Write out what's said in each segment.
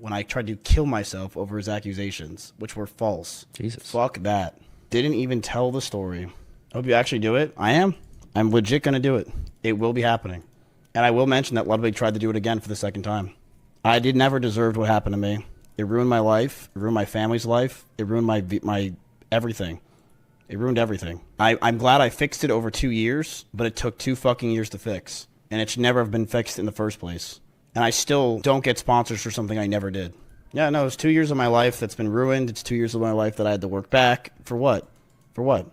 when I tried to kill myself over his accusations, which were false. Jesus. Fuck that. Didn't even tell the story. I hope you actually do it. I am. I'm legit going to do it. It will be happening. And I will mention that Ludwig tried to do it again for the second time. I did never deserve what happened to me. It ruined my life. It ruined my family's life. It ruined my everything. It ruined everything. I'm glad I fixed it over 2 years, but it took 2 fucking years to fix. And it should never have been fixed in the first place. And I still don't get sponsors for something I never did. Yeah, no, it's 2 years of my life that's been ruined. It's 2 years of my life that I had to work back. For what? For what?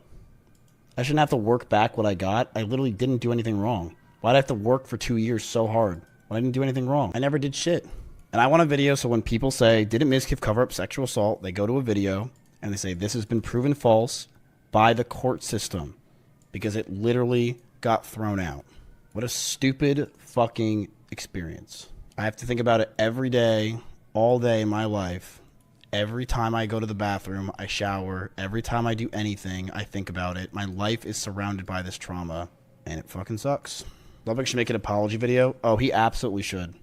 I shouldn't have to work back what I got. I literally didn't do anything wrong. Why'd I have to work for 2 years so hard when I didn't do anything wrong? I never did shit. And I want a video so when people say, didn't Mizkif cover up sexual assault? They go to a video and they say, this has been proven false by the court system because it literally got thrown out. What a stupid fucking experience. I have to think about it every day, all day in my life. Every time I go to the bathroom, I shower. Every time I do anything, I think about it. My life is surrounded by this trauma, and it fucking sucks. Ludwig should make an apology video. Oh, he absolutely should.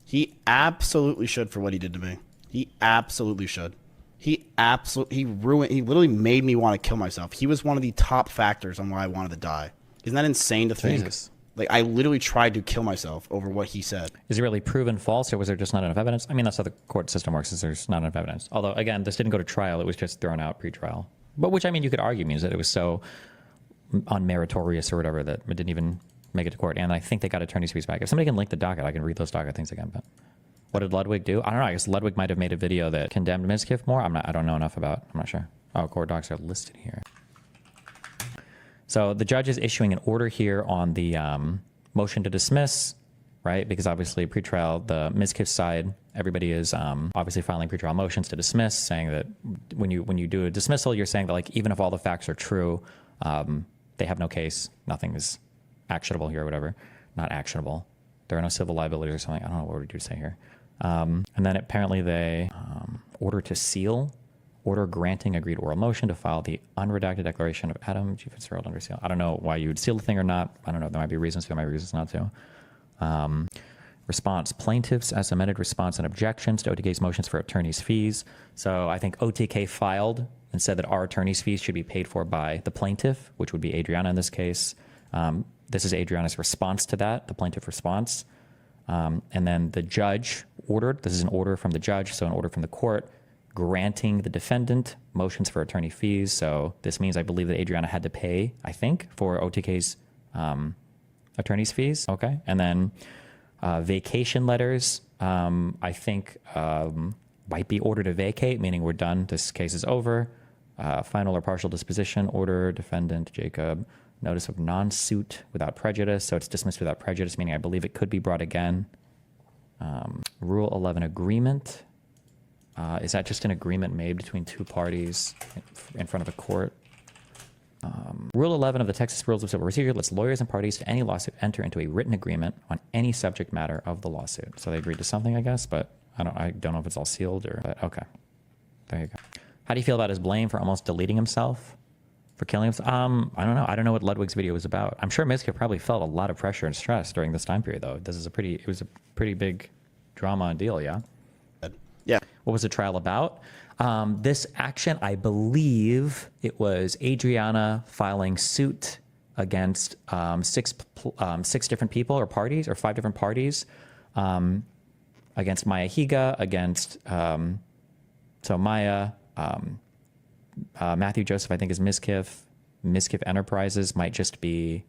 He absolutely should for what he did to me. He absolutely should. He literally made me want to kill myself. He was one of the top factors on why I wanted to die. Isn't that insane to think? Jesus. Like, I literally tried to kill myself over what he said. Is it really proven false, or was there just not enough evidence? I mean, that's how the court system works, is there's not enough evidence. Although, again, this didn't go to trial. It was just thrown out pre-trial. But which, I mean, you could argue means that it was so unmeritorious or whatever that it didn't even make it to court. And I think they got attorney's fees back. If somebody can link the docket, I can read those docket things again. But what did Ludwig do? I don't know. I guess Ludwig might have made a video that condemned Mizkif more. I don't know enough about. I'm not sure. Oh, court docs are listed here. So the judge is issuing an order here on the motion to dismiss, right? Because obviously pre-trial, the Mizkif side, everybody is obviously filing pre-trial motions to dismiss, saying that when you do a dismissal, you're saying that, like, even if all the facts are true, they have no case, nothing is actionable here or whatever. Not actionable. There are no civil liabilities or something. I don't know what we do say here. And then apparently they order to seal, order granting agreed oral motion to file the unredacted declaration of Adam G. Fitzgerald under seal. I don't know why you would seal the thing or not. I don't know. There might be reasons to, there might be reasons not to. Response. Plaintiffs as amended response and objections to OTK's motions for attorney's fees. So I think OTK filed and said that our attorney's fees should be paid for by the plaintiff, which would be Adriana in this case. This is Adriana's response to that, the plaintiff response. And then the judge ordered, this is an order from the judge, so an order from the court, granting the defendant motions for attorney fees. So this means I believe that Adriana had to pay, I think, for OTK's attorney's fees. Okay. And then vacation letters, I think might be ordered to vacate, meaning we're done. This case is over. Final or partial disposition order, defendant Jacob, notice of non-suit without prejudice. So it's dismissed without prejudice, meaning I believe it could be brought again. Rule 11 agreement. Is that just an agreement made between two parties in front of a court? Rule 11 of the Texas Rules of Civil Procedure lets lawyers and parties to any lawsuit enter into a written agreement on any subject matter of the lawsuit. So they agreed to something, I guess, but I don't know if it's all sealed or, but okay. There you go. How do you feel about his blame for almost deleting himself? For killing himself? I don't know. I don't know what Ludwig's video was about. I'm sure Mizkif probably felt a lot of pressure and stress during this time period, though. It was a pretty big drama and deal, yeah? Yeah. What was the trial about? This action, I believe it was Adriana filing suit against six different people or parties, or 5 different parties, against Maya Higa, against so Maya, Matthew Joseph, I think, is Mizkif. Mizkif Enterprises might just be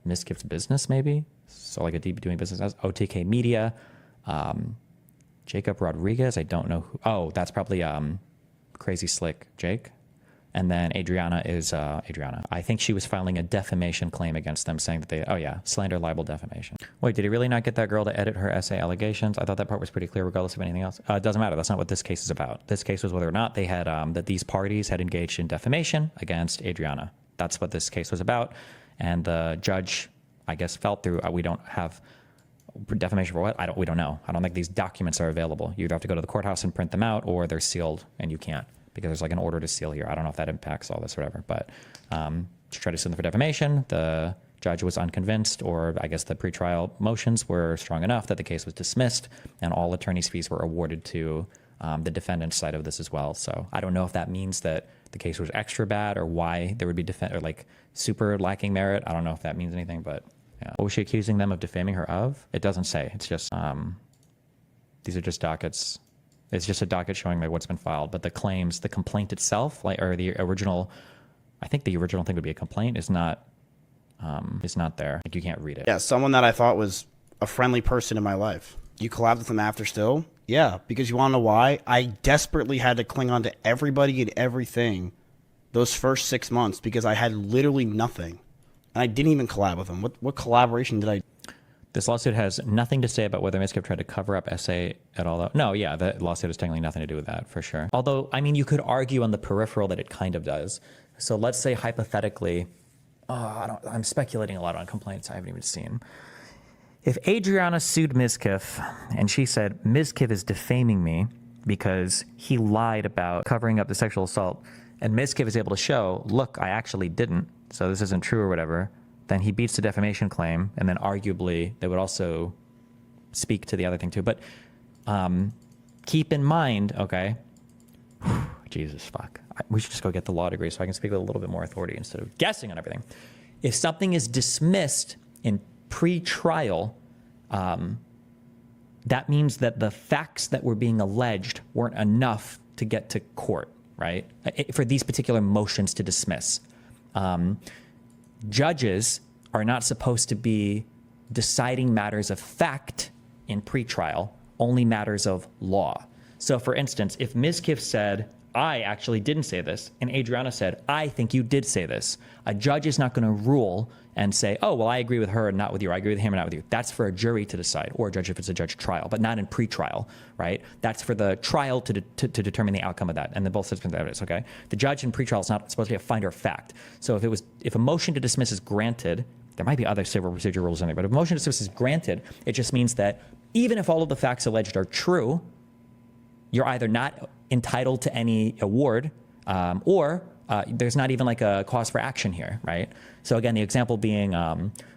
Mizkif's business, maybe. So like a DB doing business as OTK Media. Jacob Rodriguez, I don't know who. Oh, that's probably Crazy Slick Jake. And then Adriana is Adriana. I think she was filing a defamation claim against them, saying that slander, libel, defamation. Wait, did he really not get that girl to edit her essay allegations? I thought that part was pretty clear regardless of anything else. It doesn't matter. That's not what this case is about. This case was whether or not they had, that these parties had engaged in defamation against Adriana. That's what this case was about. And the judge, I guess, felt through, we don't have defamation for what? We don't know. I don't think these documents are available. You either have to go to the courthouse and print them out, or they're sealed and you can't, because there's like an order to seal here. I don't know if that impacts all this or whatever, but to try to sue them for defamation, the judge was unconvinced, or I guess the pretrial motions were strong enough that the case was dismissed and all attorney's fees were awarded to the defendant's side of this as well. So I don't know if that means that the case was extra bad or why there would be or like super lacking merit. I don't know if that means anything, but yeah. What was she accusing them of defaming her of? It doesn't say. It's just, these are just dockets. It's just a docket showing like what's been filed, but the claims, the complaint itself, like, or the original, I think the original thing would be a complaint, is not there. Like you can't read it. Yeah, someone that I thought was a friendly person in my life. You collabed with them after still? Yeah, because you want to know why? I desperately had to cling on to everybody and everything those first 6 months because I had literally nothing. And I didn't even collab with them. What collaboration did I? This lawsuit has nothing to say about whether Mizkif tried to cover up SA at all. No, yeah, the lawsuit has technically nothing to do with that, for sure. Although, I mean, you could argue on the peripheral that it kind of does. So let's say hypothetically, I'm speculating a lot on complaints I haven't even seen. If Adriana sued Mizkif and she said, Mizkif is defaming me because he lied about covering up the sexual assault, and Mizkif is able to show, look, I actually didn't, so this isn't true or whatever, then he beats the defamation claim, and then arguably they would also speak to the other thing too. But keep in mind, okay, Jesus, fuck. We should just go get the law degree so I can speak with a little bit more authority instead of guessing on everything. If something is dismissed in pre-trial, that means that the facts that were being alleged weren't enough to get to court, right? For these particular motions to dismiss. Judges are not supposed to be deciding matters of fact in pre-trial, only matters of law. So for instance, if Mizkif said, I actually didn't say this, and Adriana said, I think you did say this, a judge is not going to rule and say, oh, well, I agree with her and not with you. I agree with him and not with you. That's for a jury to decide, or a judge if it's a judge trial, but not in pre-trial, right? That's for the trial to determine the outcome of that, and then both systems of evidence, okay? The judge in pre-trial is not supposed to be a finder of fact. So if a motion to dismiss is granted, there might be other civil procedure rules in there, but if a motion to dismiss is granted, it just means that even if all of the facts alleged are true, you're either not entitled to any award, or there's not even like a cause for action here, right? So again, the example being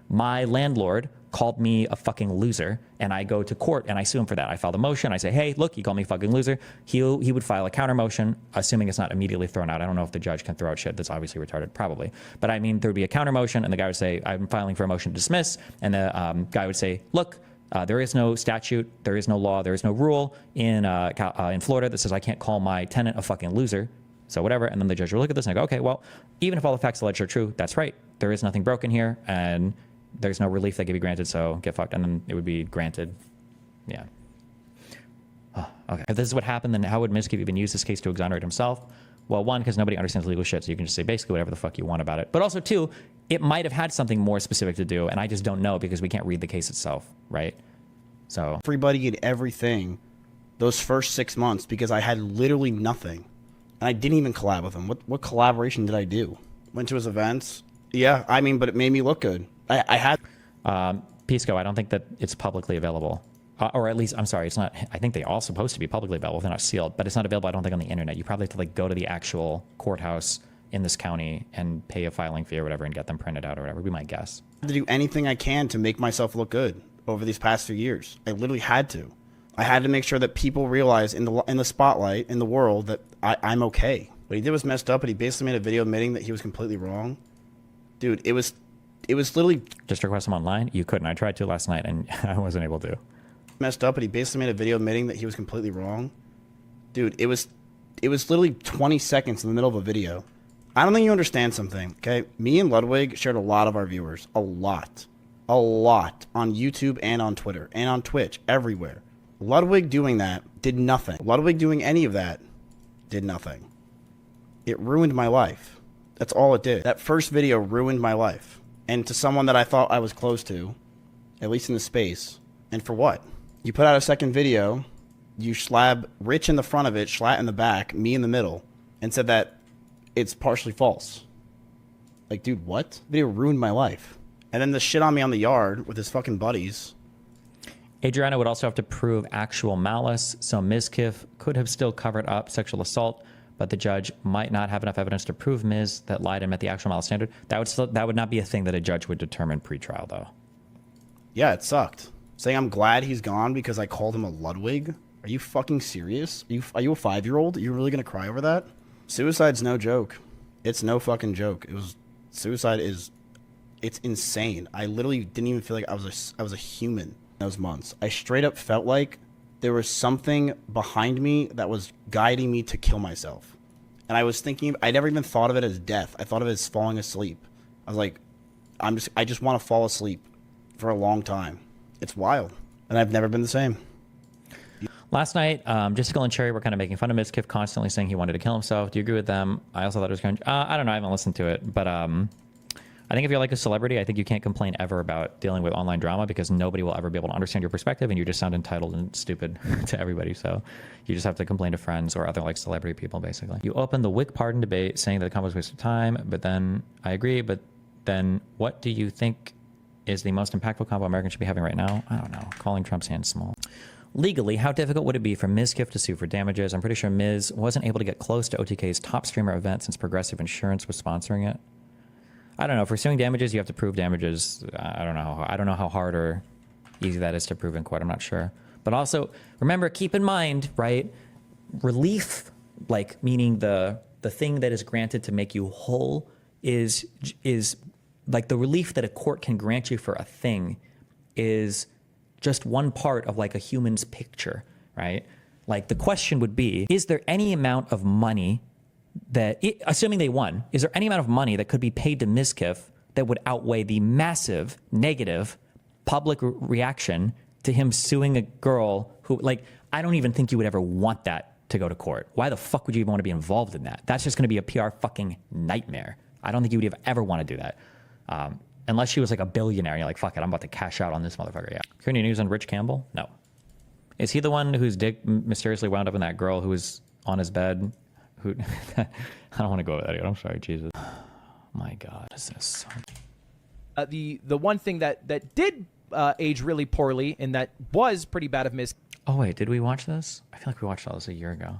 my landlord called me a fucking loser, and I go to court and I sue him for that. I file the motion. I say, hey, look, he called me a fucking loser. He would file a counter motion, assuming it's not immediately thrown out. I don't know if the judge can throw out shit that's obviously retarded, probably. But I mean, there would be a counter motion, and the guy would say, I'm filing for a motion to dismiss. And the guy would say, look, there is no statute, there is no law, there is no rule in Florida that says I can't call my tenant a fucking loser. So whatever. And then the judge will look at this and go, okay, well, even if all the facts alleged are true, that's right. There is nothing broken here, and there's no relief that can be granted, so get fucked. And then it would be granted. Yeah. Oh, okay. If this is what happened, then how would Mizkif even use this case to exonerate himself? Well, one, because nobody understands legal shit, so you can just say basically whatever the fuck you want about it. But also, two, it might have had something more specific to do, and I just don't know because we can't read the case itself, right? So Everybody and everything those first 6 months because I had literally nothing. And I didn't even collab with him. What collaboration did I do? Went to his events. Yeah, I mean, but it made me look good. I had... Pisco, I don't think that it's publicly available. Or at least, I'm sorry, it's not... I think they're all supposed to be publicly available. They're not sealed. But it's not available, I don't think, on the internet. You probably have to like go to the actual courthouse in this county and pay a filing fee or whatever and get them printed out or whatever, would be my guess. to do anything I can to make myself look good over these past few years. I literally had to. I had to make sure that people realize in the spotlight, in the world, that I'm okay. What he did was messed up, and he basically made a video admitting that he was completely wrong. Dude, it was literally... Just request him online? You couldn't. I tried to last night, and I wasn't able to. Messed up, and he basically made a video admitting that he was completely wrong. Dude, it was literally 20 seconds in the middle of a video. I don't think you understand something, okay? Me and Ludwig shared a lot of our viewers. A lot. A lot. On YouTube and on Twitter and on Twitch. Everywhere. Ludwig doing that did nothing. Ludwig doing any of that did nothing. It ruined my life. That's all it did. That first video ruined my life. And to someone that I thought I was close to, at least in the space. And for what? You put out a second video, you slab Rich in the front of it, Schlatt in the back, me in the middle, and said that it's partially false. Like, dude, what? The video ruined my life. And then the shit on me on the yard with his fucking buddies. Adriana would also have to prove actual malice, so Mizkif could have still covered up sexual assault, but the judge might not have enough evidence to prove Ms. that lied and met the actual malice standard. That would not be a thing that a judge would determine pre-trial, though. Yeah, it sucked. Saying I'm glad he's gone because I called him a Ludwig? Are you fucking serious? Are you a 5-year-old? Are you really gonna cry over that? Suicide's no joke. It's no fucking joke. Suicide is, it's insane. I literally didn't even feel like I was a human in those months. I straight up felt like there was something behind me that was guiding me to kill myself. And I was thinking, I never even thought of it as death. I thought of it as falling asleep. I was like, I just want to fall asleep for a long time. It's wild. And I've never been the same. Last night, Jessica and Cherry were kind of making fun of Mizkif, constantly saying he wanted to kill himself. Do you agree with them? I also thought it was kind of, I don't know, I haven't listened to it, but I think if you're like a celebrity, I think you can't complain ever about dealing with online drama because nobody will ever be able to understand your perspective and you just sound entitled and stupid to everybody. So you just have to complain to friends or other like celebrity people, basically. You open the Wick pardon debate saying that the combo was a waste of time, but then I agree, but then what do you think is the most impactful combo Americans should be having right now? I don't know. Calling Trump's hand small. Legally, how difficult would it be for Mizkif to sue for damages? I'm pretty sure Miz wasn't able to get close to OTK's top streamer event since Progressive Insurance was sponsoring it. I don't know. For suing damages, you have to prove damages. I don't know. I don't know how hard or easy that is to prove in court. I'm not sure. But also, remember, keep in mind, right? Relief, like meaning the thing that is granted to make you whole, is like the relief that a court can grant you for a thing is just one part of like a human's picture, right? Like the question would be, is there any amount of money that, assuming they won, is there any amount of money that could be paid to Mizkif that would outweigh the massive negative public reaction to him suing a girl who, like, I don't even think you would ever want that to go to court. Why the fuck would you even want to be involved in that? That's just going to be a PR fucking nightmare. I don't think you would ever want to do that. Unless she was like a billionaire and you're like, fuck it, I'm about to cash out on this motherfucker. Yeah. Any news on Rich Campbell? No. Is he the one whose dick mysteriously wound up in that girl who was on his bed? Who? I don't want to go over that again. I'm sorry, Jesus. My God, what is this? The one thing that did age really poorly and that was pretty bad of Mizkif. Oh wait, did we watch this? I feel like we watched all this a year ago.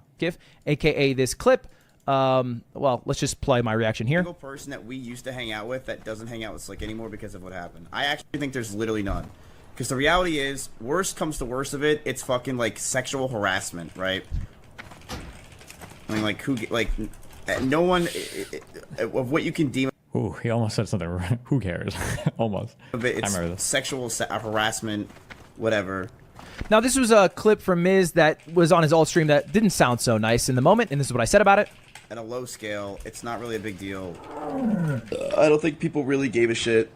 AKA this clip. Well, let's just play my reaction here. Single person that we used to hang out with that doesn't hang out with Slick anymore because of what happened. I actually think there's literally none. Because the reality is, worst comes to worst of it, it's fucking like sexual harassment, right? I mean, like, no one, of what you can deem. Ooh, he almost said something. Who cares? Almost. It's I remember this. Sexual harassment, whatever. Now, this was a clip from Miz that was on his alt stream that didn't sound so nice in the moment, and this is what I said about it. At a low scale, it's not really a big deal. I don't think people really gave a shit.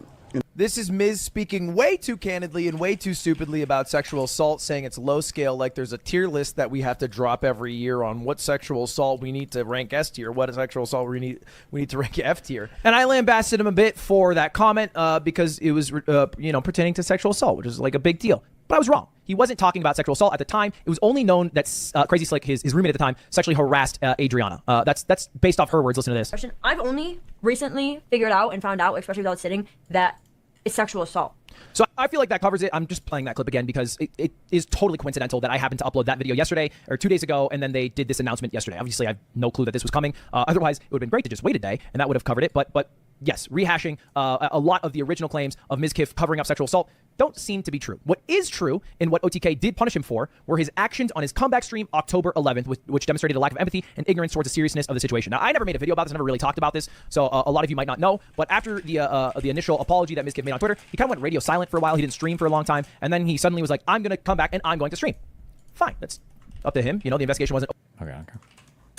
This is Miz speaking way too candidly and way too stupidly about sexual assault, saying it's low scale, like there's a tier list that we have to drop every year on what sexual assault we need to rank S tier, what sexual assault we need to rank F tier. And I lambasted him a bit for that comment because it was pertaining to sexual assault, which is like a big deal. But I was wrong. He wasn't talking about sexual assault at the time. It was only known that Crazy Slick, his roommate at the time, sexually harassed Adriana. That's based off her words. Listen to this. I've only recently figured out and found out, especially without sitting, that it's sexual assault. So I feel like that covers it. I'm just playing that clip again because it is totally coincidental that I happened to upload that video yesterday or 2 days ago, and then they did this announcement yesterday. Obviously, I have no clue that this was coming. Otherwise, it would have been great to just wait a day, and that would have covered it. But yes, rehashing a lot of the original claims of Mizkif covering up sexual assault don't seem to be true. What is true, and what OTK did punish him for, were his actions on his comeback stream October 11th, which demonstrated a lack of empathy and ignorance towards the seriousness of the situation. Now, I never made a video about this, never really talked about this, so a lot of you might not know, but after the initial apology that Mizkif made on Twitter, he kind of went radio silent for a while. He didn't stream for a long time, and then he suddenly was like, I'm going to come back and I'm going to stream. Fine, that's up to him. You know, the investigation wasn't... Okay.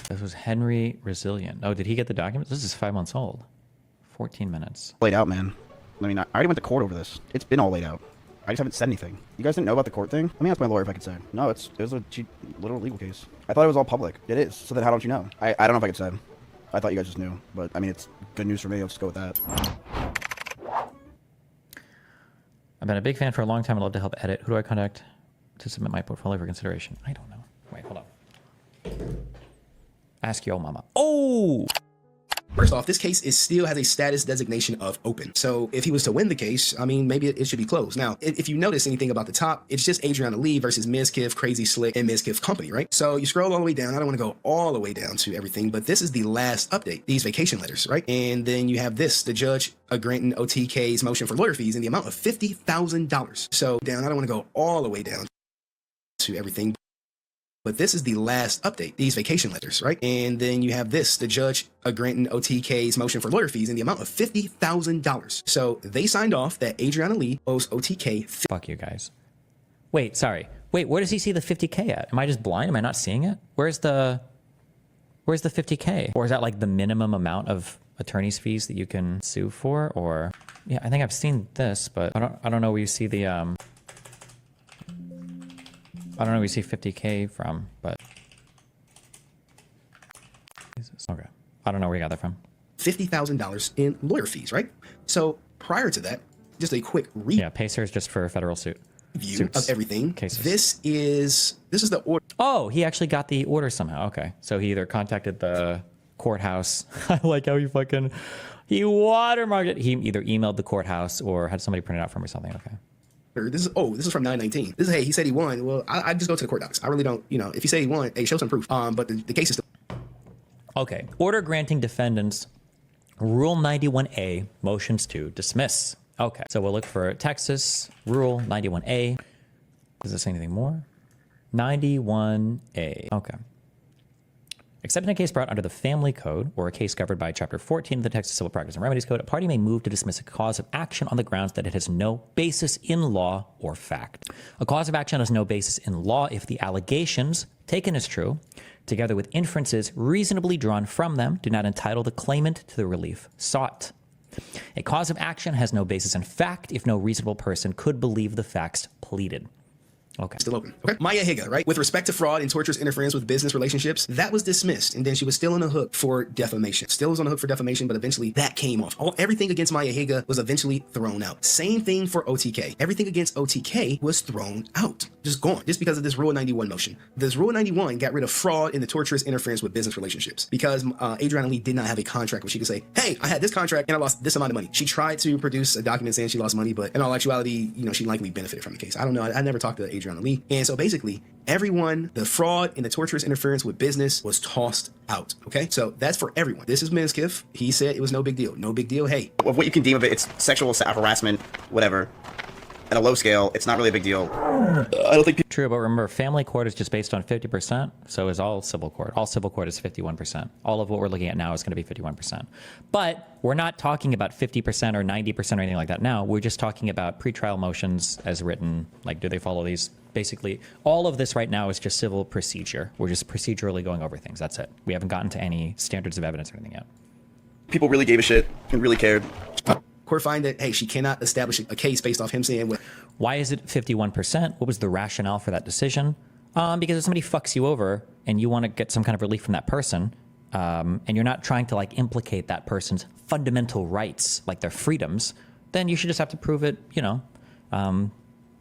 This was Henry Resilient. Oh, did he get the documents? This is 5 months old. 14 minutes. Laid out, man. I mean, I already went to court over this. It's been all laid out. I just haven't said anything. You guys didn't know about the court thing? Let me ask my lawyer if I could say. No, it was a literal legal case. I thought it was all public. It is. So then how don't you know? I don't know if I could say. I thought you guys just knew. But, I mean, it's good news for me. I'll just go with that. I've been a big fan for a long time. I'd love to help edit. Who do I contact to submit my portfolio for consideration? I don't know. Wait, hold on. Ask your mama. Oh! first off, this case still has a status designation of open. So if he was to win the case, I mean, maybe it should be closed. Now, if you notice anything about the top, it's just AdrianahLee versus Mizkif, Crazy Slick, and Mizkif Company, right? So you scroll all the way down. I don't want to go all the way down to everything, but this is the last update, these vacation letters, right? And then you have this, the judge granting OTK's motion for lawyer fees in the amount of $50,000. So down, I don't want to go all the way down to everything, but this is the last update, these vacation letters, right? And then you have this, the judge granting OTK's motion for lawyer fees in the amount of $50,000. So they signed off that AdrianahLee owes OTK. Fuck you guys. Wait, sorry. Wait, where does he see the 50K at? Am I just blind? Am I not seeing it? Where's the 50K? Or is that like the minimum amount of attorney's fees that you can sue for? Or yeah, I think I've seen this, but I don't know where you see the I don't know where you see 50K from, but okay. I don't know where you got that from. $50,000 in lawyer fees, right? So prior to that, just a quick Yeah, Pacer is just for a federal suit. View Suits. of everything. Cases. This is the order. Oh, he actually got the order somehow. Okay. So he either contacted the courthouse. I like how he watermarked it. He either emailed the courthouse or had somebody print it out for him or something. Okay. This is from 9/19. This is, hey, he said he won. Well, I just go to the court docs. I really don't, if you say he won, hey, show some proof. But the case is still. Okay. Order granting defendants Rule 91A motions to dismiss. Okay. So we'll look for Texas Rule 91A. Does this say anything more? 91A. Okay. Except in a case brought under the Family Code or a case covered by Chapter 14 of the Texas Civil Practice and Remedies Code, a party may move to dismiss a cause of action on the grounds that it has no basis in law or fact. A cause of action has no basis in law if the allegations, taken as true, together with inferences reasonably drawn from them, do not entitle the claimant to the relief sought. A cause of action has no basis in fact if no reasonable person could believe the facts pleaded. Okay. Still open. Okay. Maya Higa, right? With respect to fraud and torturous interference with business relationships, that was dismissed. And then she was still on the hook for defamation. Still was on the hook for defamation, but eventually that came off. Everything against Maya Higa was eventually thrown out. Same thing for OTK. Everything against OTK was thrown out. Just gone. Just because of this Rule 91 motion. This Rule 91 got rid of fraud and the torturous interference with business relationships because AdrianahLee did not have a contract where she could say, hey, I had this contract and I lost this amount of money. She tried to produce a document saying she lost money, but in all actuality, she likely benefited from the case. I don't know. I never talked to AdrianahLee. And so basically, everyone, the fraud and the torturous interference with business was tossed out. Okay, so that's for everyone. This is Mizkif. He said it was no big deal. No big deal. Hey, Of what you can deem of it, it's sexual harassment, whatever. At a low scale, it's not really a big deal. I don't think people. True, but remember, family court is just based on 50%. So is all civil court. All civil court is 51%. All of what we're looking at now is going to be 51%. But we're not talking about 50% or 90% or anything like that now. We're just talking about pretrial motions as written. Like, do they follow these? Basically, all of this right now is just civil procedure. We're just procedurally going over things. That's it. We haven't gotten to any standards of evidence or anything yet. People really gave a shit and really cared. court find that, hey, she cannot establish a case based off him saying what. Why is it 51%? What was the rationale for that decision? Because if somebody fucks you over and you want to get some kind of relief from that person, and you're not trying to like implicate that person's fundamental rights, like their freedoms, then you should just have to prove it,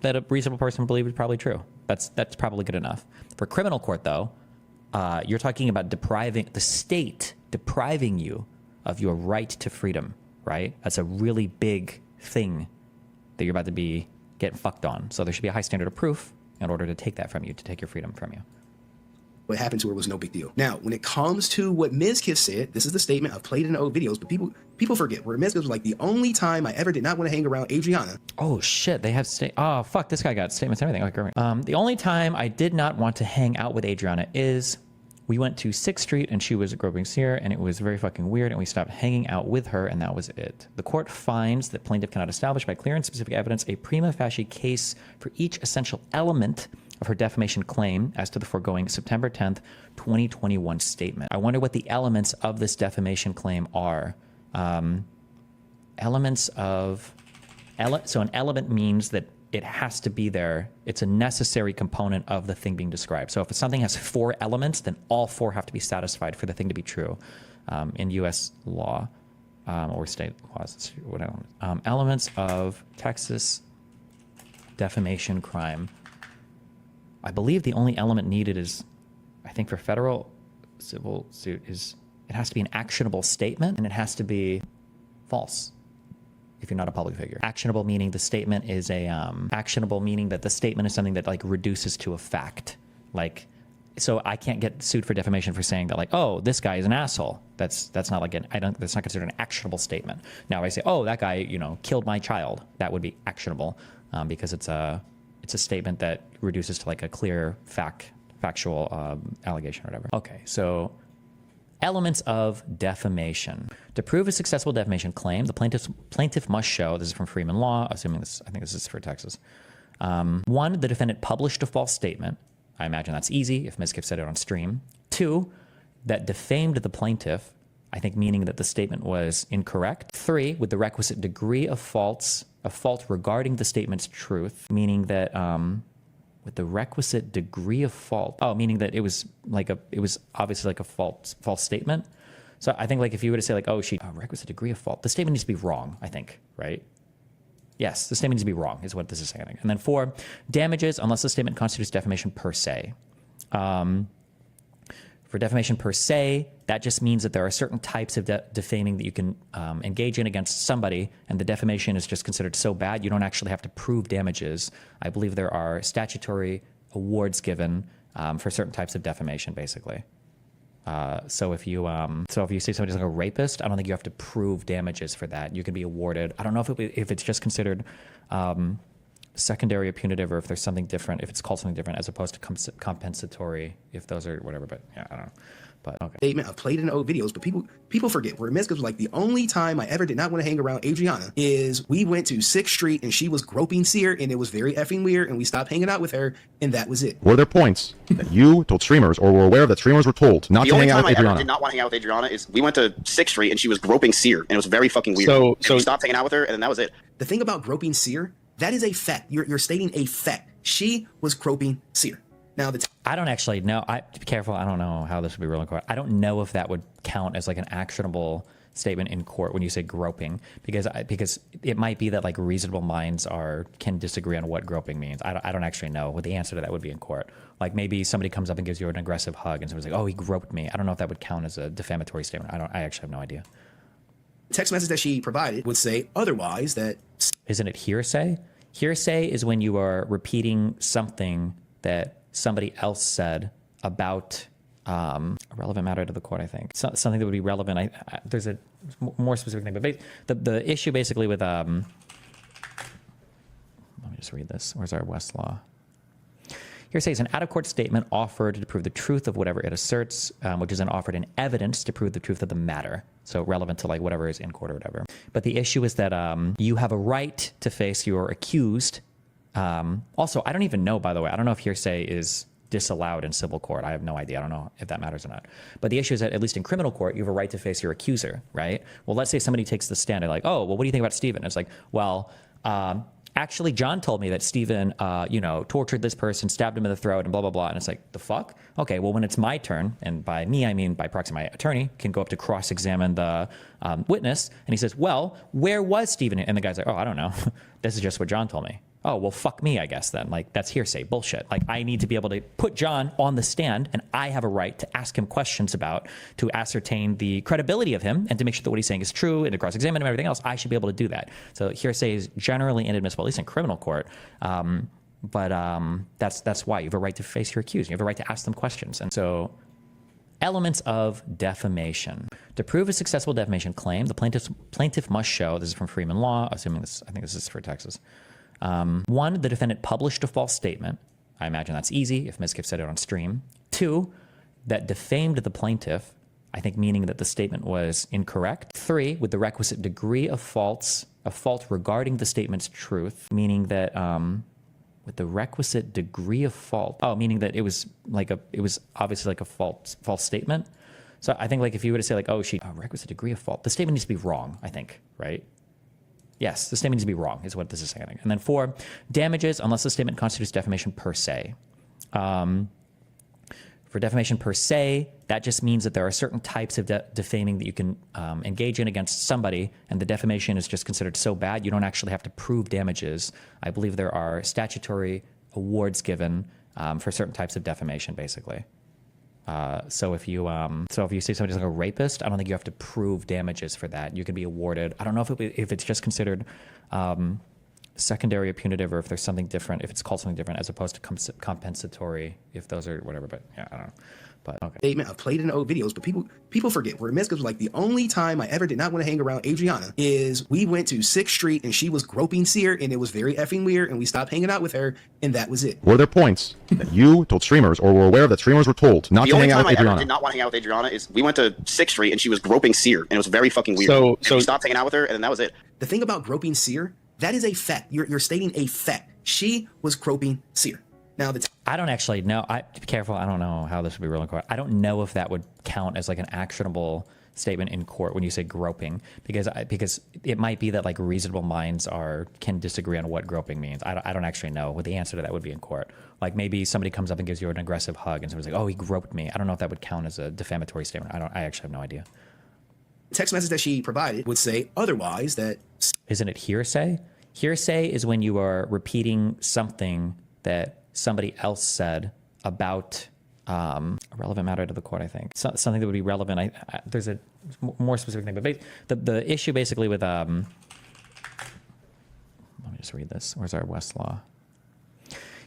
that a reasonable person believed is probably true. That's probably good enough. For criminal court, though, you're talking about depriving the state, depriving you of your right to freedom, right? That's a really big thing that you're about to be getting fucked on. So there should be a high standard of proof in order to take that from you, to take your freedom from you. What happened to her was no big deal. Now, when it comes to what Mizkif said, this is the statement I've played in the old videos, but people forget where Mizkif was like, the only time I ever did not want to hang around Adriana. Oh shit, they have oh fuck, this guy got statements and everything. Okay, the only time I did not want to hang out with Adriana is we went to 6th Street and she was groping Sierra and it was very fucking weird and we stopped hanging out with her and that was it. The court finds that plaintiff cannot establish by clear and specific evidence a prima facie case for each essential element of her defamation claim as to the foregoing September 10th, 2021 statement. I wonder what the elements of this defamation claim are. Elements of, so an element means that it has to be there. It's a necessary component of the thing being described. So if something has 4 elements, then all 4 have to be satisfied for the thing to be true in U.S. law or state laws. Elements of Texas defamation crime. I believe the only element needed is, I think for federal civil suit is it has to be an actionable statement, and it has to be false if you're not a public figure. Actionable meaning the statement is actionable meaning that the statement is something that like reduces to a fact. Like, so I can't get sued for defamation for saying that like, oh, this guy is an asshole. That's not like that's not considered an actionable statement. Now if I say, oh, that guy, you know, killed my child, that would be actionable because it's a statement that reduces to like a clear factual allegation or whatever. Okay, so elements of defamation. To prove a successful defamation claim, the plaintiff must show, this is from Freeman Law, I think this is for Texas. One, the defendant published a false statement. I imagine that's easy if Mizkif said it on stream. Two, that defamed the plaintiff, I think meaning that the statement was incorrect. Three, with the requisite degree of fault regarding the statement's truth, meaning that with the requisite degree of fault. Oh, meaning that it was obviously like a false statement. So I think like if you were to say like, oh, requisite degree of fault, the statement needs to be wrong, I think, right? Yes, the statement needs to be wrong is what this is saying. And then 4, damages unless the statement constitutes defamation per se. For defamation per se, that just means that there are certain types of defaming that you can engage in against somebody, and the defamation is just considered so bad you don't actually have to prove damages. I believe there are statutory awards given for certain types of defamation, basically. So if you say somebody's like a rapist, I don't think you have to prove damages for that. You can be awarded. I don't know if it's just considered secondary or punitive, or if there's something different, if it's called something different as opposed to compensatory, if those are whatever. But yeah, I don't know. But okay. Statement, I've played it in old videos, but people forget where Mizkif was like, the only time I ever did not want to hang around Adriana is we went to 6th Street and she was groping Seer and it was very effing weird and we stopped hanging out with her and that was it. Were there points that you told streamers or were aware that streamers were told not to hang out with Adriana? The only time I ever did not want to hang out with Adriana is we went to 6th Street and she was groping Seer and it was very fucking weird. So we stopped hanging out with her and then that was it. The thing about groping Seer, that is a fact. You're stating a fact. She was groping Seer. Now, I don't actually know. Be careful. I don't know how this would be real in court. I don't know if that would count as like an actionable statement in court when you say groping, because it might be that like reasonable minds can disagree on what groping means. I don't actually know what the answer to that would be in court. Like maybe somebody comes up and gives you an aggressive hug and somebody's like, oh, he groped me. I don't know if that would count as a defamatory statement. I actually have no idea. Text message that she provided would say otherwise. That isn't it hearsay? Hearsay is when you are repeating something that somebody else said about a relevant matter to the court, I think. Something that would be relevant. There's a more specific thing. But the issue basically with... let me just read this. Where's our Westlaw? Hearsay is an out-of-court statement offered to prove the truth of whatever it asserts, which is then offered in evidence to prove the truth of the matter. So relevant to like whatever is in court or whatever. But the issue is that you have a right to face your accused. Also, I don't even know, by the way, I don't know if hearsay is disallowed in civil court. I have no idea. I don't know if that matters or not. But the issue is that at least in criminal court, you have a right to face your accuser, right? Well, let's say somebody takes the stand and like, oh, well, what do you think about Stephen? It's like, well, actually, John told me that Stephen, tortured this person, stabbed him in the throat, and blah, blah, blah. And it's like, the fuck? Okay, well, when it's my turn, and by me, I mean by proxy, my attorney can go up to cross-examine the witness, and he says, well, where was Stephen? And the guy's like, oh, I don't know. This is just what John told me. Oh, well, fuck me, I guess, then. Like, that's hearsay, bullshit. Like, I need to be able to put John on the stand, and I have a right to ask him questions to ascertain the credibility of him, and to make sure that what he's saying is true, and to cross-examine him and everything else. I should be able to do that. So hearsay is generally inadmissible, at least in criminal court. But that's why you have a right to face your accused. You have a right to ask them questions. And so elements of defamation. To prove a successful defamation claim, the plaintiff must show, this is from Freeman Law, I think this is for Texas. One, the defendant published a false statement. I imagine that's easy if Mizkif said it on stream. Two, that defamed the plaintiff, I think meaning that the statement was incorrect. Three, with the requisite degree of fault regarding the statement's truth, meaning that with the requisite degree of fault. Oh, meaning that it was obviously like a false statement. So I think like if you were to say like, oh, requisite degree of fault, the statement needs to be wrong, I think, right? Yes, the statement needs to be wrong is what this is saying. And then 4, damages unless the statement constitutes defamation per se. For defamation per se, that just means that there are certain types of defaming that you can engage in against somebody, and the defamation is just considered so bad you don't actually have to prove damages. I believe there are statutory awards given for certain types of defamation, basically. So if you say somebody's like a rapist, I don't think you have to prove damages for that. You could be awarded. I don't know if it's just considered secondary or punitive, or if there's something different, if it's called something different as opposed to compensatory, if those are whatever. But yeah, I don't know. But okay. Statement I've played in old videos, but people forget where Mizkif was like, the only time I ever did not want to hang around Adriana is we went to 6th Street and she was groping Seer and it was very effing weird and we stopped hanging out with her and that was it. Were there points that you told streamers or were aware that streamers were told not to hang out with The only time I ever Adriana? did not want to hang out with Adriana is we went to 6th Street and she was groping Seer and it was very fucking weird. So we stopped hanging out with her and then that was it. The thing about groping Seer, that is a fact. You're stating a fact. She was groping Seer. Now, I don't actually know. Be careful. I don't know how this would be real in court. I don't know if that would count as like an actionable statement in court when you say groping, because it might be that like reasonable minds can disagree on what groping means. I don't actually know what the answer to that would be in court. Like maybe somebody comes up and gives you an aggressive hug and somebody's like, oh, he groped me. I don't know if that would count as a defamatory statement. I actually have no idea. text message that she provided would say otherwise that... Isn't it hearsay? Hearsay is when you are repeating something that somebody else said about a relevant matter to the court, I think. Something that would be relevant. There's a more specific thing, but the issue basically with, let me just read this. Where's our Westlaw?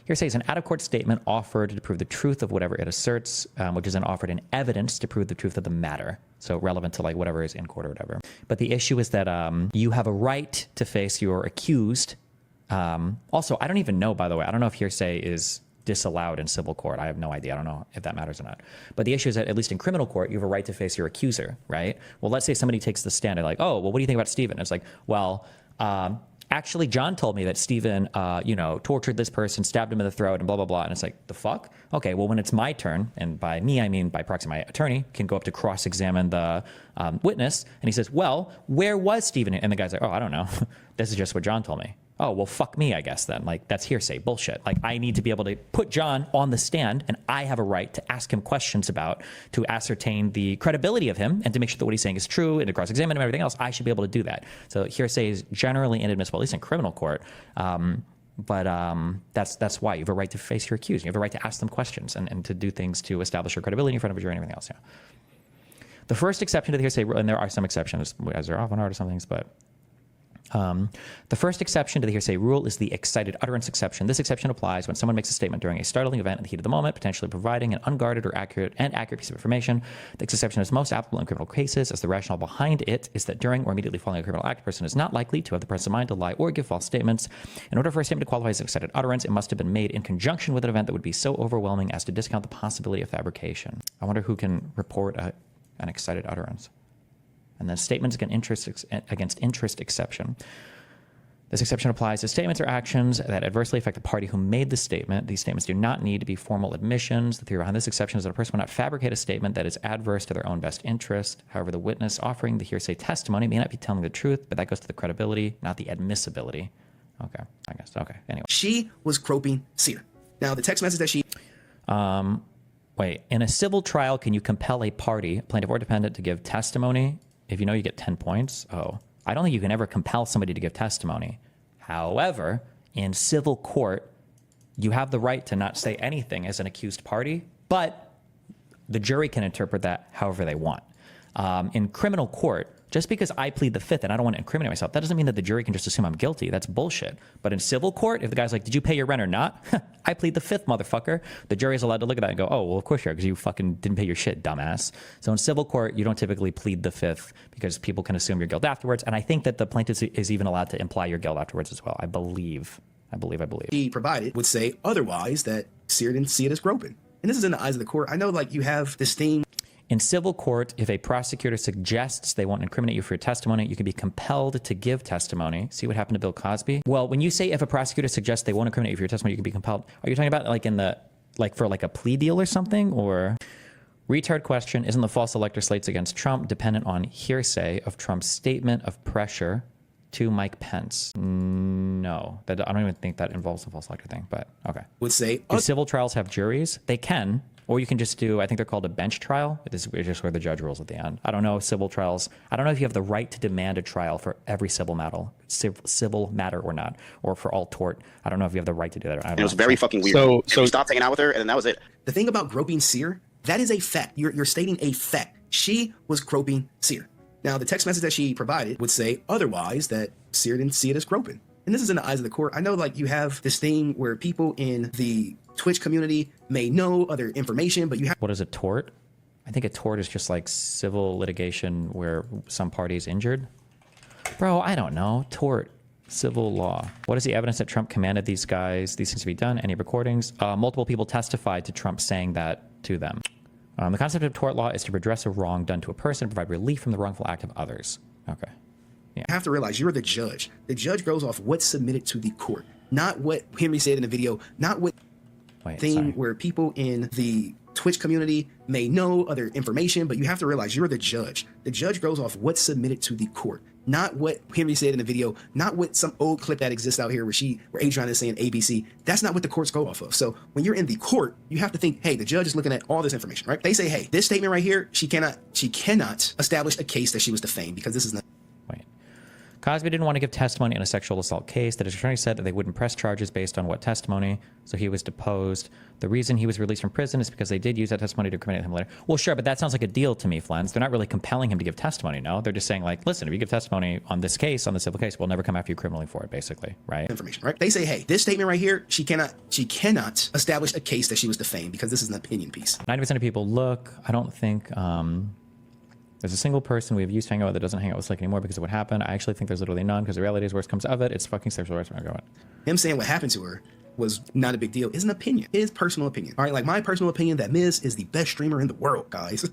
Hearsay is an out-of-court statement offered to prove the truth of whatever it asserts, which is then offered in evidence to prove the truth of the matter. So relevant to like whatever is in court or whatever. But the issue is that you have a right to face your accused. Also, I don't even know, by the way, I don't know if hearsay is disallowed in civil court. I have no idea. I don't know if that matters or not. But the issue is that at least in criminal court, you have a right to face your accuser, right? Well, let's say somebody takes the stand and like, oh, well, what do you think about Stephen? It's like, well, actually, John told me that Stephen, tortured this person, stabbed him in the throat, and blah, blah, blah. And it's like, the fuck? Okay, well, when it's my turn, and by me, I mean by proxy, my attorney can go up to cross-examine the witness, and he says, well, where was Stephen? And the guy's like, oh, I don't know. This is just what John told me. Oh, well, fuck me, I guess, then. Like, that's hearsay bullshit. Like, I need to be able to put John on the stand, and I have a right to ask him questions to ascertain the credibility of him and to make sure that what he's saying is true and to cross-examine him and everything else. I should be able to do that. So hearsay is generally inadmissible, at least in criminal court. But that's why you have a right to face your accused. You have a right to ask them questions and to do things to establish your credibility in front of a jury and everything else. Yeah. The first exception to the hearsay, and there are some exceptions, as there often are to some things, but the first exception to the hearsay rule is the excited utterance exception. This exception applies when someone makes a statement during a startling event in the heat of the moment, potentially providing an unguarded or accurate piece of information. This exception is most applicable in criminal cases, as the rationale behind it is that during or immediately following a criminal act, a person is not likely to have the presence of mind to lie or give false statements. In order for a statement to qualify as an excited utterance, it must have been made in conjunction with an event that would be so overwhelming as to discount the possibility of fabrication. I wonder who can report an excited utterance. And then statements against interest exception. This exception applies to statements or actions that adversely affect the party who made the statement. These statements do not need to be formal admissions. The theory behind this exception is that a person will not fabricate a statement that is adverse to their own best interest. However, the witness offering the hearsay testimony may not be telling the truth, but that goes to the credibility, not the admissibility. Okay, I guess. Okay, anyway. She was groping Seer. Now, the text message that she... Wait, in a civil trial, can you compel a party, plaintiff or defendant, to give testimony? If you know you get 10 points, I don't think you can ever compel somebody to give testimony. However, in civil court, you have the right to not say anything as an accused party, but the jury can interpret that however they want. In criminal court, just because I plead the fifth and I don't want to incriminate myself, that doesn't mean that the jury can just assume I'm guilty. That's bullshit. But in civil court, if the guy's like, did you pay your rent or not? I plead the fifth, motherfucker. The jury is allowed to look at that and go, oh, well, of course you are, because you fucking didn't pay your shit, dumbass. So in civil court, you don't typically plead the fifth because people can assume your guilt afterwards. And I think that the plaintiff is even allowed to imply your guilt afterwards as well. I believe. She provided would say otherwise that Seer didn't see it as groping. And this is in the eyes of the court. I know, like, you have this thing. In civil court, if a prosecutor suggests they won't incriminate you for your testimony, you can be compelled to give testimony. See what happened to Bill Cosby? Well, when you say if a prosecutor suggests they won't incriminate you for your testimony, you can be compelled. Are you talking about like for like a plea deal or something? Or retard question, isn't the false elector slates against Trump dependent on hearsay of Trump's statement of pressure to Mike Pence? No, I don't even think that involves the false elector thing, but okay. Would say... Do civil trials have juries? They can. Or you can just do, I think they're called a bench trial. This is just where the judge rules at the end. I don't know if civil trials, I don't know if you have the right to demand a trial for every civil matter or not, or for all tort. I don't know if you have the right to do that. And it was very fucking weird. So we stopped hanging out with her, and then that was it. The thing about groping Seer, That is a fact. You're stating a fact. She was groping Seer. Now, the text message that she provided would say otherwise, that Seer didn't see it as groping. And this is in the eyes of the court. I know, like, you have this thing where people in the Twitch community may know other information, but you have... What is a tort? I think a tort is just like civil litigation where some party is injured. Bro, I don't know. Tort. Civil law. What is the evidence that Trump commanded these things to be done? Any recordings? Multiple people testified to Trump saying that to them. The concept of tort law is to redress a wrong done to a person and provide relief from the wrongful act of others. Okay. Yeah. You have to realize you're the judge. The judge goes off what's submitted to the court, not what Henry said in the video, not what where people in the Twitch community may know other information, but you have to realize you're the judge. The judge goes off what's submitted to the court, not what Henry said in the video, not what some old clip that exists out here where Adriana is saying ABC. That's not what the courts go off of. So when you're in the court, you have to think, hey, the judge is looking at all this information, right? They say, hey, this statement right here, she cannot establish a case that she was defamed because this is not. Wait. Cosby didn't want to give testimony in a sexual assault case. The attorney said that they wouldn't press charges based on what testimony, so he was deposed. The reason he was released from prison is because they did use that testimony to incriminate him later. Well, sure, but that sounds like a deal to me, Flens. They're not really compelling him to give testimony, no? They're just saying, like, listen, if you give testimony on this case, on the civil case, we'll never come after you criminally for it, basically, right? Information, right? They say, hey, this statement right here, she cannot establish a case that she was defamed because this is an opinion piece. 90% of people look. I don't think there's a single person we have used to hang out with that doesn't hang out with Slick anymore because of what happened. I actually think there's literally none because the reality is, worst comes of it, it's fucking sexual harassment. Him saying what happened to her was not a big deal is an opinion, his personal opinion. All right, like my personal opinion that Miz is the best streamer in the world, guys.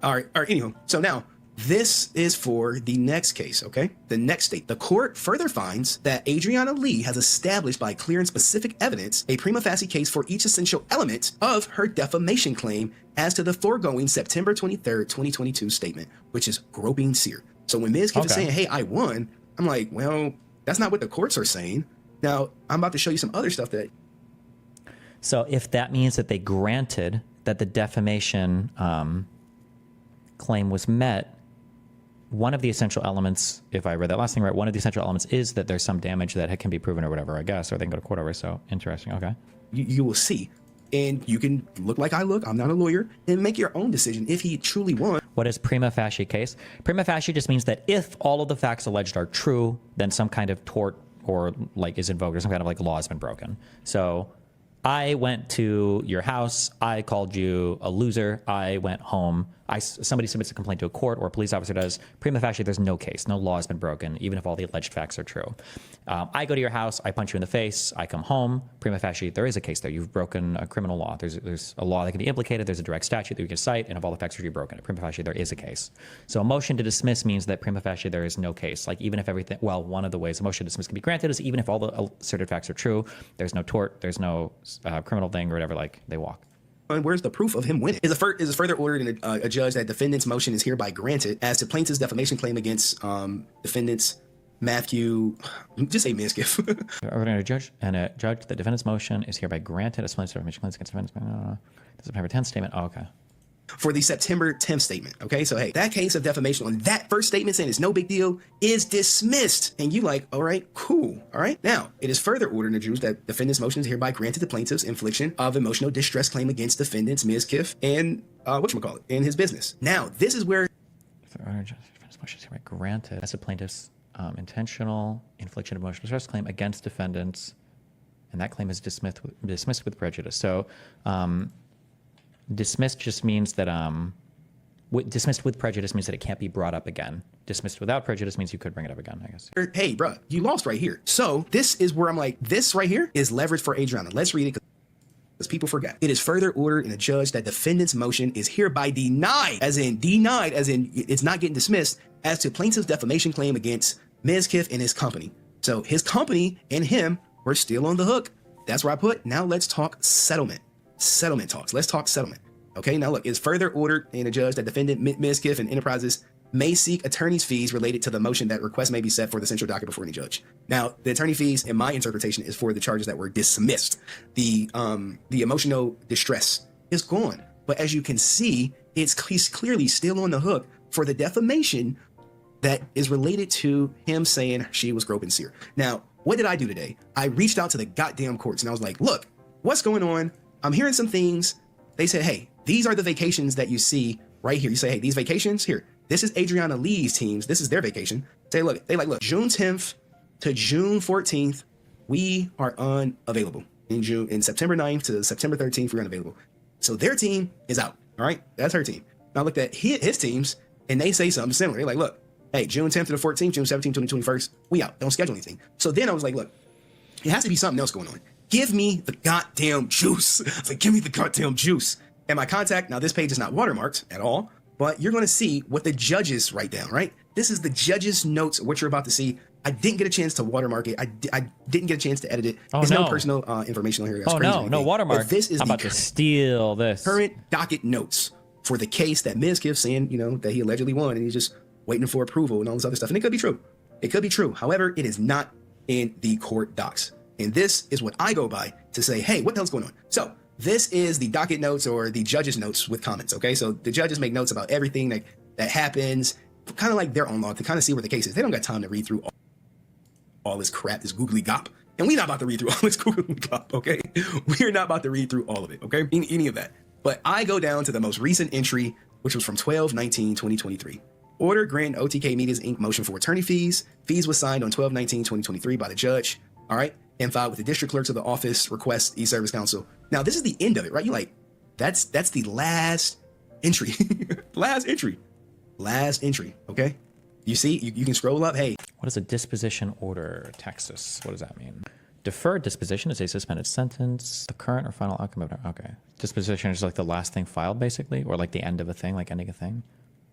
all right, anywho. So now this is for the next case, okay? The next state. The court further finds that AdrianahLee has established by clear and specific evidence a prima facie case for each essential element of her defamation claim as to the foregoing September 23rd, 2022 statement, which is groping Seer. So when Mizkif is saying, hey, I won, I'm like, well, that's not what the courts are saying. Now, I'm about to show you some other stuff that... So if that means that they granted that the defamation claim was met, one of the essential elements, if I read that last thing right, one of the essential elements is that there's some damage that can be proven or whatever, I guess, or they can go to court over. So interesting. Okay. You will see. And you can look like I look. I'm not a lawyer. And make your own decision if he truly won. What is prima facie case? Prima facie just means that if all of the facts alleged are true, then some kind of tort or like is invoked or some kind of like law has been broken. So I went to your house. I called you a loser. I went home. Somebody submits a complaint to a court or a police officer does. Prima facie, there's no case. No law has been broken, even if all the alleged facts are true. I go to your house. I punch you in the face. I come home. Prima facie, there is a case there. You've broken a criminal law. There's a law that can be implicated. There's a direct statute that you can cite. And if all the facts are true, broken. Prima facie, there is a case. So a motion to dismiss means that prima facie, there is no case. Like even if everything, well, one of the ways a motion to dismiss can be granted is even if all the asserted facts are true, there's no tort, there's no criminal thing or whatever, like they walk. And where's the proof of him winning? Is further ordered in a judge that defendant's motion is hereby granted as to plaintiff's defamation claim against defendants Matthew, just say Mizkif. A judge the defendant's motion is hereby granted as plaintiff's defamation claims against defendants. The September 10th statement. Oh, okay. For the September 10th statement. Okay, so hey, that case of defamation on that first statement saying it's no big deal is dismissed. And you like, all right, cool. All right. Now, it is further ordered in the juice that defendant's motion is hereby granted the plaintiff's infliction of emotional distress claim against defendants Mizkif and whatchamacallit, in his business. Now, this is where defendant's motion is hereby granted as a plaintiff's intentional infliction of emotional distress claim against defendants, and that claim is dismissed with prejudice. So, dismissed just means that dismissed with prejudice means that it can't be brought up again. Dismissed without prejudice means you could bring it up again, I guess. Hey, bro, you lost right here. So this is where I'm like, this right here is leverage for Adriana. Let's read it because people forget. It is further ordered in a judge that defendant's motion is hereby denied, as in it's not getting dismissed, as to plaintiff's defamation claim against Mizkif and his company. So his company and him were still on the hook. That's where I put. Now let's talk settlement. Settlement talks. Let's talk settlement. Okay, now look, it's further ordered in a judge that defendant Mizkif and Enterprises may seek attorney's fees related to the motion that request may be set for the central docket before any judge. Now, the attorney fees, in my interpretation, is for the charges that were dismissed. The emotional distress is gone. But as you can see, he's clearly still on the hook for the defamation that is related to him saying she was groping Seer. Now, what did I do today? I reached out to the goddamn courts and I was like, look, what's going on? I'm hearing some things they said, hey, these are the vacations that you see right here. You say, hey, these vacations here. This is AdrianahLee's teams. This is their vacation. Say, look, look, June 10th to June 14th, we are unavailable. In September 9th to September 13th, we're unavailable. So their team is out. All right, that's her team. Now I looked at his teams, and they say something similar. They're like, look, hey, June 10th to the 14th, June 17th to the 21st, we out. Don't schedule anything. So then I was like, look, it has to be something else going on. Give me the goddamn juice. I was like, give me the goddamn juice. And my contact, now this page is not watermarked at all, but you're going to see what the judges write down, right? This is the judges' notes, what you're about to see. I didn't get a chance to watermark it. I didn't get a chance to edit it. Oh, it's no personal information here. That's Oh, crazy. no watermark. But this is I'm about to steal this. Current docket notes for the case that Mizkif saying, that he allegedly won and he's just waiting for approval and all this other stuff. And it could be true. It could be true. However, it is not in the court docs. And this is what I go by to say, hey, what the hell's going on? So this is the docket notes or the judges' notes with comments, okay? So the judges make notes about everything that happens, kind of like their own law, to kind of see where the case is. They don't got time to read through all this crap, this googly gop. And we're not about to read through all this googly gop, okay? We're not about to read through all of it, okay? Any of that. But I go down to the most recent entry, which was from 12/19/2023. Order grant OTK Media's Inc. motion for attorney fees. Fees was signed on 12/19/2023 by the judge, all right? And filed with the district clerks of the office, request e-service counsel. Now, this is the end of it, right? You're like, that's the last entry. Last entry, okay? You see, you can scroll up. Hey, What is a disposition order, Texas? What does that mean? Deferred disposition is a suspended sentence. The current or final outcome of it. Okay. Disposition is like the last thing filed, basically, or like the end of a thing, like ending a thing,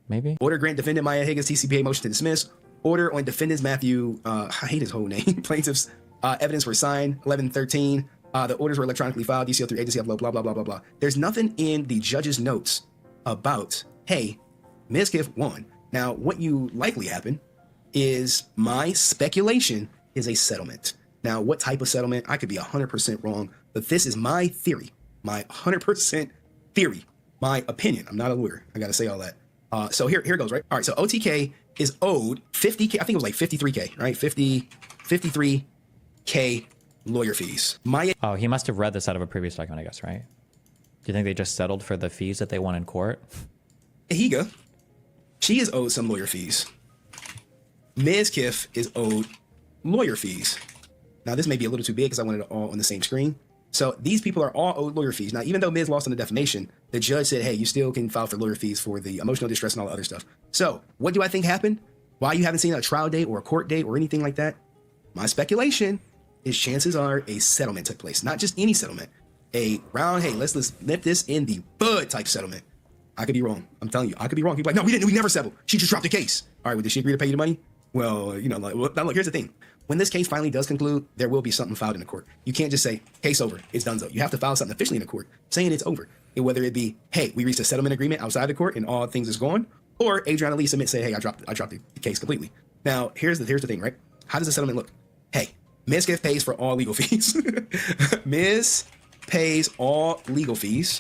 maybe? order grant defendant Maya Higgins TCPA motion to dismiss. Order on defendants Matthew, I hate his whole name, plaintiffs, evidence were signed, 11/13. The orders were electronically filed, DCO through agency upload, blah, blah, blah, blah, blah. There's nothing in the judge's notes about, hey, Mizkif won. Now, what you likely happen is my speculation is a settlement. Now, what type of settlement? I could be 100% wrong, but this is my theory, my 100% theory, my opinion. I'm not a lawyer. I got to say all that. So here goes, right? All right, so OTK is owed 50K, I think it was like 53K, right? 53K lawyer fees. Oh, he must have read this out of a previous document, I guess, right? Do you think they just settled for the fees that they won in court? Higa, she is owed some lawyer fees. Mizkif is owed lawyer fees. Now, this may be a little too big because I wanted it all on the same screen. So these people are all owed lawyer fees. Now, even though Miz lost on the defamation, the judge said, hey, you still can file for lawyer fees for the emotional distress and all the other stuff. So what do I think happened? Why you haven't seen a trial date or a court date or anything like that? My speculation is chances are a settlement took place. Not just any settlement. A round, hey, let's nip this in the bud type settlement. I could be wrong. I'm telling you, I could be wrong. People are like, no, we never settled. She just dropped the case. All right, well, did she agree to pay you the money? Well, now look, here's the thing. When this case finally does conclude, there will be something filed in the court. You can't just say, case over, it's done so. You have to file something officially in the court saying it's over. And whether it be, hey, we reached a settlement agreement outside the court and all things is gone, or AdrianahLee submit, say, hey, I dropped the case completely. Now, here's the thing, right? How does the settlement look? Hey, Mizkif pays for all legal fees. Miz pays all legal fees.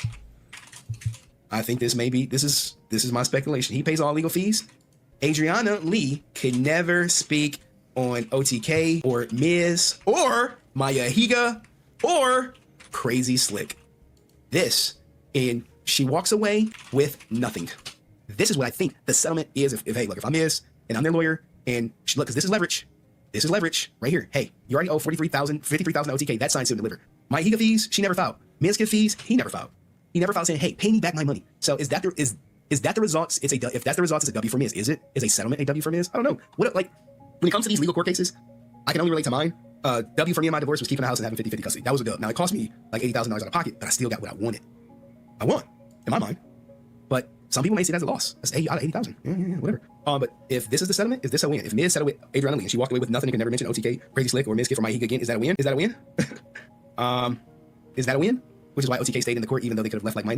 I think this is my speculation. He pays all legal fees. AdrianahLee can never speak on OTK or Miz or Maya Higa or Crazy Slick. And she walks away with nothing. This is what I think the settlement is. If I'm Miz and I'm their lawyer, and look, because this is leverage. This is leverage right here. Hey, you already owe $53,000 OTK. That's signed, sealed, and delivered. Maya Higa fees, she never filed. Mizkif fees, he never filed. He never filed saying, hey, pay me back my money. So is that the results? If that's the results, it's a W for Miz. Is a settlement a W for Miz? I don't know. When it comes to these legal court cases, I can only relate to mine. W for me and my divorce was keeping the house and having 50-50 custody. That was a dub. Now, it cost me like $80,000 out of pocket, but I still got what I wanted. I won, in my mind. But some people may see that as a loss. That's, hey, you out of 80,000. Yeah, whatever. But if this is the settlement, is this a win? If Miz settled with AdrianahLee and she walked away with nothing and can never mention OTK, Crazy Slick, or Mizkif or Maya Higa again, is that a win? Is that a win? Is that a win? Which is why OTK stayed in the court even though they could have left like Maya. No,